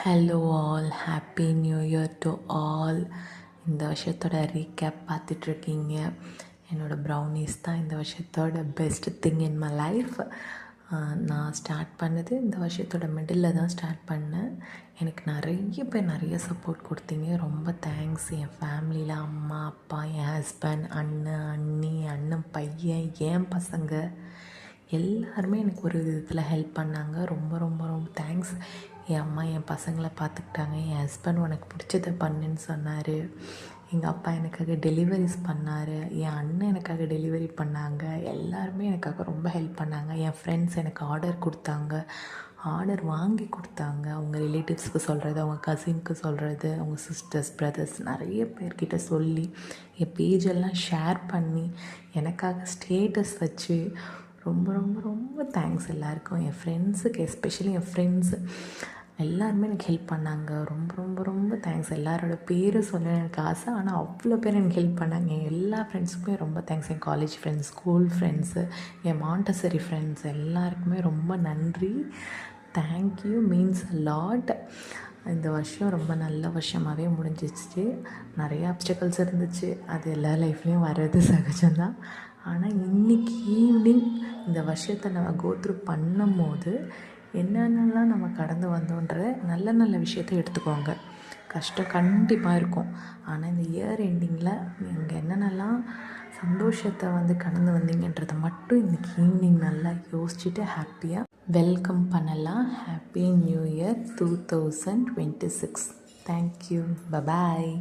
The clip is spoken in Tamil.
Hello all, happy new year to all. இந்த வருஷத்தோட ரீகேப் பார்த்துட்ருக்கீங்க. என்னோடய ப்ரௌனீஸ் தான் இந்த வருஷத்தோட best thing in my life. நான் ஸ்டார்ட் பண்ணது இந்த வருஷத்தோட மிடில் தான் ஸ்டார்ட் பண்ணேன். எனக்கு நிறைய பேர் நிறைய சப்போர்ட் கொடுத்தீங்க. ரொம்ப தேங்க்ஸ். என் ஃபேமிலியில் அம்மா, அப்பா, என் ஹஸ்பண்ட், அண்ணன், அண்ணி, அண்ணன் பையன், என் பசங்க எல்லாருமே எனக்கு ஒரு விதத்தில் ஹெல்ப் பண்ணாங்க. ரொம்ப ரொம்ப ரொம்ப தேங்க்ஸ். என் அம்மா என் பசங்களை பார்த்துக்கிட்டாங்க. என் ஹஸ்பண்ட் உனக்கு பிடிச்சதை பண்ணுன்னு சொன்னார். எங்கள் அப்பா எனக்காக டெலிவரிஸ் பண்ணார். என் அண்ணன் எனக்காக டெலிவரி பண்ணாங்க. எல்லாருமே எனக்காக ரொம்ப ஹெல்ப் பண்ணாங்க. என் ஃப்ரெண்ட்ஸ் எனக்கு ஆர்டர் கொடுத்தாங்க, ஆர்டர் வாங்கி கொடுத்தாங்க. அவங்க ரிலேட்டிவ்ஸ்க்கு சொல்கிறது, அவங்க கசினுக்கு சொல்கிறது, அவங்க சிஸ்டர்ஸ், பிரதர்ஸ் நிறைய பேர்கிட்ட சொல்லி என் பேஜெல்லாம் ஷேர் பண்ணி எனக்காக ஸ்டேட்டஸ் வச்சு ரொம்ப ரொம்ப ரொம்ப தேங்க்ஸ் எல்லாருக்கும். என் ஃப்ரெண்ட்ஸுக்கு, எஸ்பெஷலி என் ஃப்ரெண்ட்ஸு எல்லாருமே எனக்கு ஹெல்ப் பண்ணாங்க. ரொம்ப ரொம்ப ரொம்ப தேங்க்ஸ். எல்லாரோட பேரும் சொல்ல எனக்கு ஆசை, ஆனால் அவ்வளோ பேர் எனக்கு ஹெல்ப் பண்ணாங்க. என் எல்லா ஃப்ரெண்ட்ஸுக்குமே ரொம்ப தேங்க்ஸ். என் காலேஜ் ஃப்ரெண்ட்ஸ், ஸ்கூல் ஃப்ரெண்ட்ஸு, என் மாண்டசரி ஃப்ரெண்ட்ஸ் எல்லாருக்குமே ரொம்ப நன்றி. Thank you means a lot. இந்த வருஷம் ரொம்ப நல்ல வருஷமாகவே முடிஞ்சிச்சு. நிறைய அப்டக்கல்ஸ் இருந்துச்சு, அது எல்லா லைஃப்லேயும் வர்றது சகஜம்தான். ஆனால் இன்றைக்கி ஈவினிங் இந்த வருஷத்தை நம்ம கோத்ரூ பண்ணும் போது என்னென்னலாம் நம்ம கடந்து வந்தோன்ற நல்ல நல்ல விஷயத்தை எடுத்துக்கோங்க. கஷ்டம் கண்டிப்பாக இருக்கும், ஆனால் இந்த இயர் எண்டிங்கில் நீங்கள் என்னென்னலாம் சந்தோஷத்தை கடந்து வந்தீங்கன்றதை மட்டும் இன்றைக்கி ஈவினிங் நல்லா யோசிச்சுட்டு ஹாப்பியாக வெல்கம் பண்ணலாம். Happy new year 2026. Thank you. Bye bye.